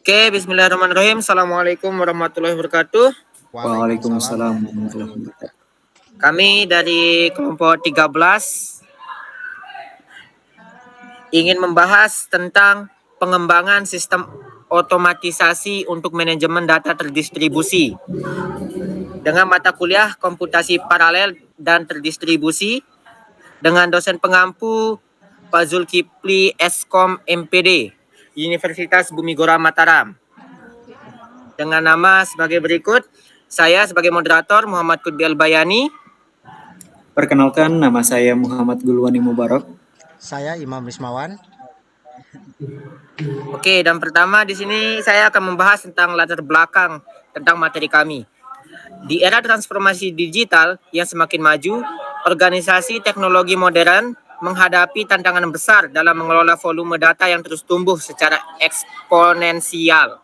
Oke, bismillahirrahmanirrahim. Assalamualaikum warahmatullahi wabarakatuh. Waalaikumsalam warahmatullahi wabarakatuh. Kami dari kelompok 13 ingin membahas tentang pengembangan sistem otomatisasi untuk manajemen data terdistribusi dengan mata kuliah komputasi paralel dan terdistribusi dengan dosen pengampu Pak Zulkifli Eskom MPD Universitas Bumi Gora Mataram. Dengan nama sebagai berikut, saya sebagai moderator Muhammad Kudbi Albayani. Perkenalkan, nama saya Muhammad Gulwani Mubarak. Saya Imam Rismawan. Oke, dan pertama di sini saya akan membahas tentang latar belakang tentang materi kami. Di era transformasi digital yang semakin maju, organisasi teknologi modern menghadapi tantangan besar dalam mengelola volume data yang terus tumbuh secara eksponensial.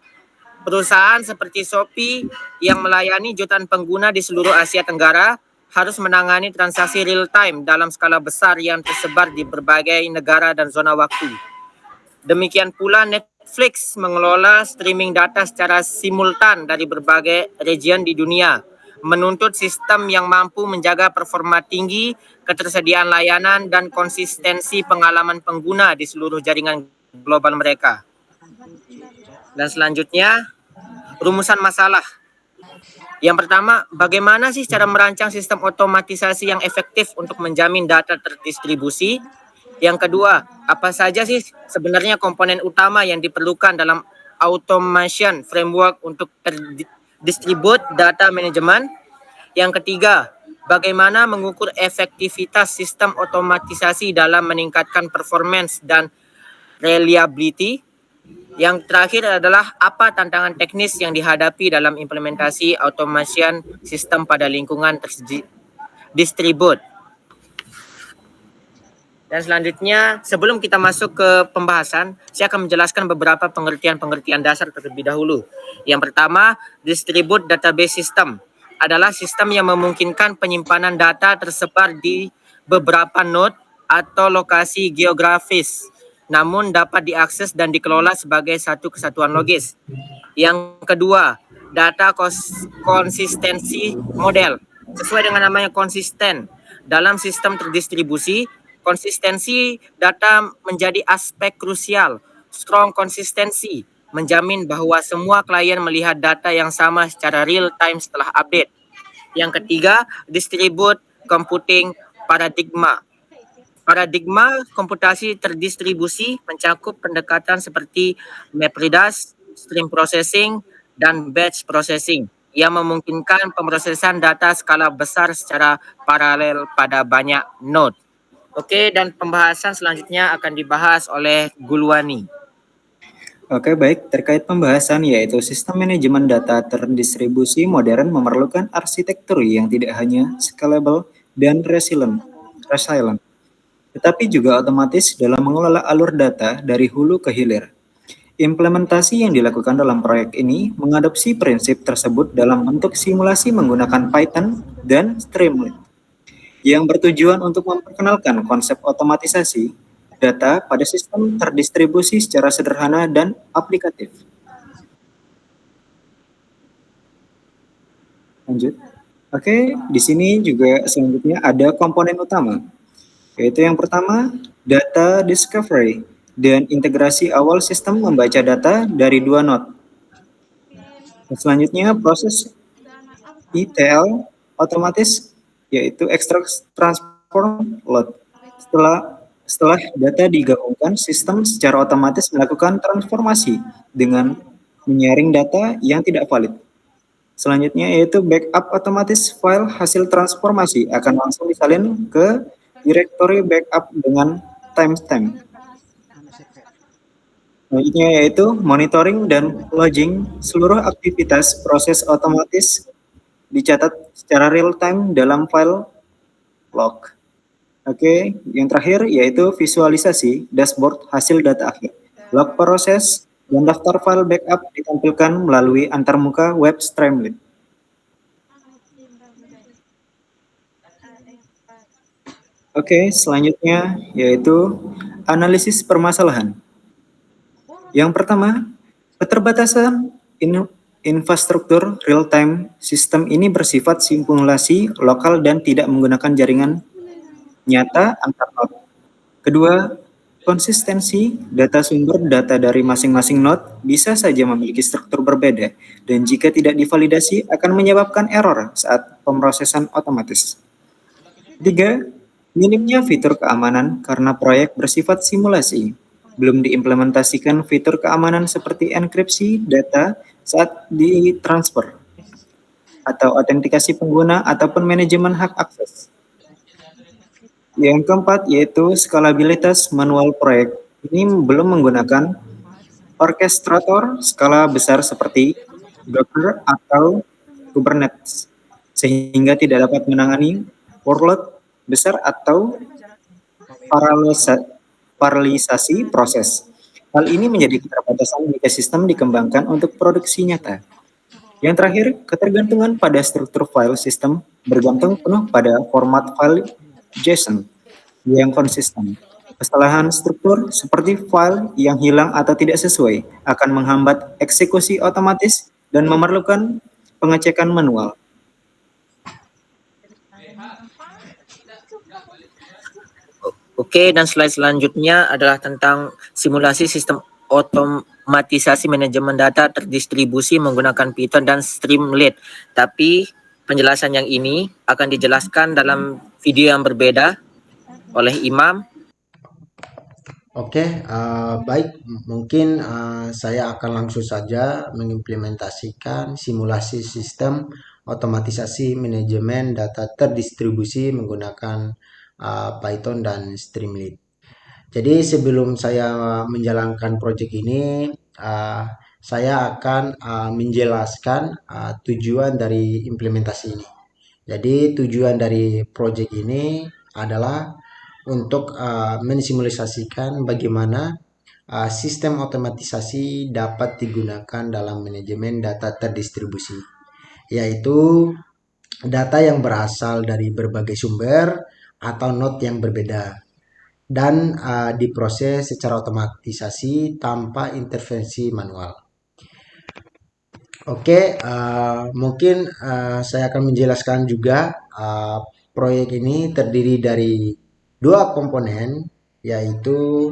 Perusahaan seperti Shopee yang melayani jutaan pengguna di seluruh Asia Tenggara harus menangani transaksi real-time dalam skala besar yang tersebar di berbagai negara dan zona waktu. Demikian pula Netflix mengelola streaming data secara simultan dari berbagai region di dunia, menuntut sistem yang mampu menjaga performa tinggi, ketersediaan layanan, dan konsistensi pengalaman pengguna di seluruh jaringan global mereka. Dan selanjutnya, rumusan masalah. Yang pertama, bagaimana sih cara merancang sistem otomatisasi yang efektif untuk menjamin data terdistribusi? Yang kedua, apa saja sih sebenarnya komponen utama yang diperlukan dalam automation framework untuk distribute data management? Yang ketiga, bagaimana mengukur efektivitas sistem otomatisasi dalam meningkatkan performance dan reliability? Yang terakhir adalah apa tantangan teknis yang dihadapi dalam implementasi automation sistem pada lingkungan distribute. Dan selanjutnya, sebelum kita masuk ke pembahasan, saya akan menjelaskan beberapa pengertian-pengertian dasar terlebih dahulu. Yang pertama, distribute database system adalah sistem yang memungkinkan penyimpanan data tersebar di beberapa node atau lokasi geografis, namun dapat diakses dan dikelola sebagai satu kesatuan logis. Yang kedua, data konsistensi model. Sesuai dengan namanya konsisten, dalam sistem terdistribusi, konsistensi data menjadi aspek krusial. Strong konsistensi menjamin bahwa semua klien melihat data yang sama secara real time setelah update. Yang ketiga, distribute computing paradigma. Paradigma komputasi terdistribusi mencakup pendekatan seperti MapReduce, stream processing, dan batch processing yang memungkinkan pemrosesan data skala besar secara paralel pada banyak node. Oke, dan pembahasan selanjutnya akan dibahas oleh Gulwani. Oke, baik. Terkait pembahasan yaitu sistem manajemen data terdistribusi modern memerlukan arsitektur yang tidak hanya scalable dan resilient, tetapi juga otomatis dalam mengelola alur data dari hulu ke hilir. Implementasi yang dilakukan dalam proyek ini mengadopsi prinsip tersebut dalam bentuk simulasi menggunakan Python dan Streamlit, yang bertujuan untuk memperkenalkan konsep otomatisasi data pada sistem terdistribusi secara sederhana dan aplikatif. Lanjut. Oke, di sini juga selanjutnya ada komponen utama, yaitu yang pertama, data discovery dan integrasi awal sistem membaca data dari dua node. Selanjutnya, proses ETL otomatis yaitu extract, transform, load. Setelah data digabungkan, sistem secara otomatis melakukan transformasi dengan menyaring data yang tidak valid. Selanjutnya yaitu backup otomatis, file hasil transformasi akan langsung disalin ke directory backup dengan timestamp. Selanjutnya yaitu monitoring dan logging, seluruh aktivitas proses otomatis dicatat secara real time dalam file log. Oke, yang terakhir yaitu visualisasi dashboard hasil data akhir. Log proses dan daftar file backup ditampilkan melalui antarmuka web Streamlit. Oke, selanjutnya yaitu analisis permasalahan. Yang pertama, Keterbatasan infrastruktur real-time sistem ini bersifat simulasi lokal dan tidak menggunakan jaringan nyata antar node. Kedua, konsistensi data sumber data dari masing-masing node bisa saja memiliki struktur berbeda dan jika tidak divalidasi akan menyebabkan error saat pemrosesan otomatis. Tiga, minimnya fitur keamanan karena proyek bersifat simulasi. Belum diimplementasikan fitur keamanan seperti enkripsi data saat ditransfer atau autentikasi pengguna ataupun manajemen hak akses. Yang keempat yaitu skalabilitas manual proyek. Ini belum menggunakan orkestrator skala besar seperti Docker atau Kubernetes, sehingga tidak dapat menangani workload besar atau paralelisasi proses. Hal ini menjadi keterbatasan jika sistem dikembangkan untuk produksi nyata. Yang terakhir, ketergantungan pada struktur file sistem bergantung penuh pada format file JSON yang konsisten. Kesalahan struktur seperti file yang hilang atau tidak sesuai akan menghambat eksekusi otomatis dan memerlukan pengecekan manual. Oke, dan slide selanjutnya adalah tentang simulasi sistem otomatisasi manajemen data terdistribusi menggunakan Python dan Streamlit. Tapi penjelasan yang ini akan dijelaskan dalam video yang berbeda oleh Imam. Oke, baik. Mungkin saya akan langsung saja mengimplementasikan simulasi sistem otomatisasi manajemen data terdistribusi menggunakan Python dan Streamlit. Jadi sebelum saya menjalankan proyek ini, saya akan menjelaskan tujuan dari implementasi ini. Jadi tujuan dari proyek ini adalah untuk mensimulasikan bagaimana sistem otomatisasi dapat digunakan dalam manajemen data terdistribusi, yaitu data yang berasal dari berbagai sumber atau node yang berbeda dan diproses secara otomatisasi tanpa intervensi manual. Oke, mungkin saya akan menjelaskan juga proyek ini terdiri dari dua komponen, yaitu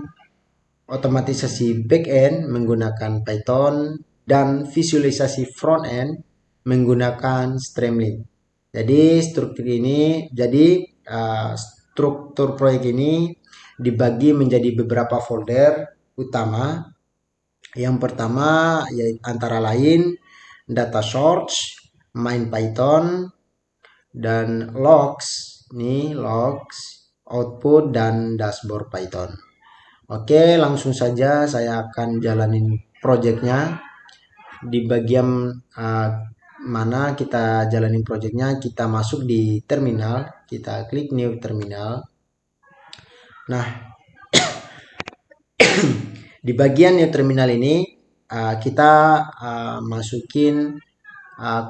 otomatisasi backend menggunakan Python dan visualisasi frontend menggunakan Streamlit. Jadi struktur proyek ini dibagi menjadi beberapa folder utama. Yang pertama yaitu antara lain data source, main Python, dan logs, output, dan dashboard Python. Oke, langsung saja saya akan jalanin projectnya. Di bagian mana kita jalanin projectnya, kita masuk di terminal, kita klik new terminal. Nah, di bagian new terminal ini kita masukin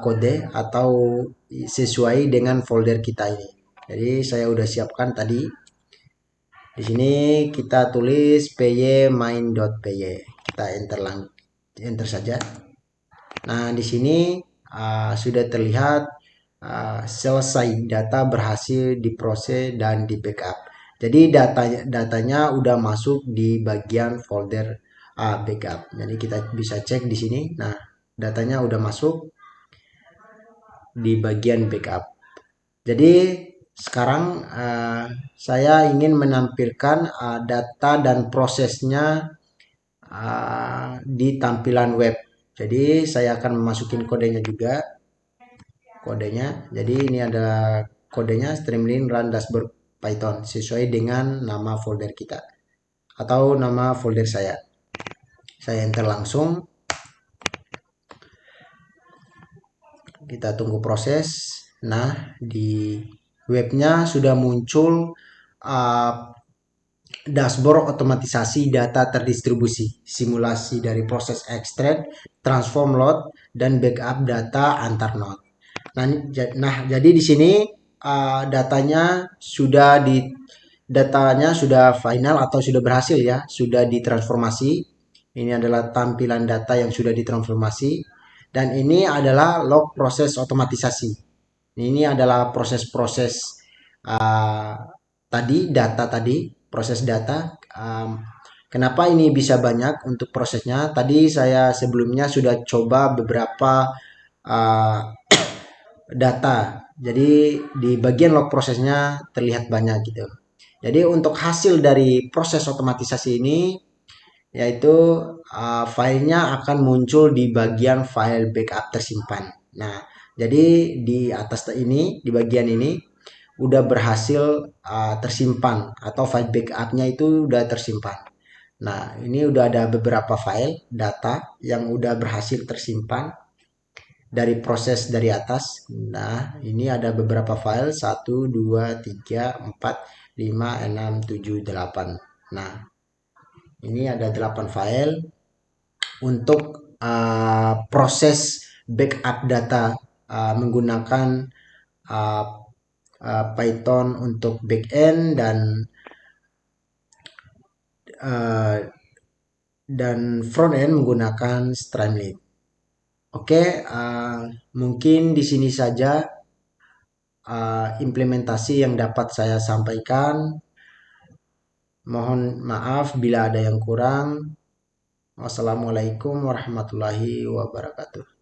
kode atau sesuai dengan folder kita ini. Jadi saya udah siapkan tadi. Di sini kita tulis py main.py. Kita enter saja. Nah, di sini sudah terlihat selesai, data berhasil diproses dan di backup. Jadi datanya udah masuk di bagian folder backup. Jadi kita bisa cek di sini. Nah, datanya udah masuk di bagian backup. Jadi sekarang saya ingin menampilkan data dan prosesnya di tampilan web. Jadi saya akan masukin kodenya juga. Jadi ini ada kodenya Streamlit Run Dashboard Python sesuai dengan nama folder kita atau nama folder saya. Saya enter langsung. Kita tunggu proses. Nah, di webnya sudah muncul dashboard otomatisasi data terdistribusi, simulasi dari proses extract, transform, load, dan backup data antar node. Nah, jadi di sini datanya sudah final atau sudah berhasil ya, sudah ditransformasi Ini adalah tampilan data yang sudah ditransformasi. Dan ini adalah log proses otomatisasi. Ini adalah proses-proses uh, proses data. Kenapa ini bisa banyak untuk prosesnya? Tadi saya sebelumnya sudah coba beberapa uh, data. Jadi di bagian log prosesnya terlihat banyak gitu. Jadi untuk hasil dari proses otomatisasi ini yaitu filenya akan muncul di bagian file backup tersimpan. Nah, jadi di atas ini, di bagian ini udah berhasil tersimpan atau file backupnya itu udah tersimpan. Nah, ini udah ada beberapa file data yang udah berhasil tersimpan dari proses dari atas. Nah, ini ada beberapa file 1, 2, 3, 4, 5, 6, 7, 8. Nah, ini ada 8 file untuk proses backup data menggunakan uh, Python untuk backend uh, dan frontend menggunakan Streamlit. Oke, mungkin di sini saja implementasi yang dapat saya sampaikan. Mohon maaf bila ada yang kurang. Wassalamualaikum warahmatullahi wabarakatuh.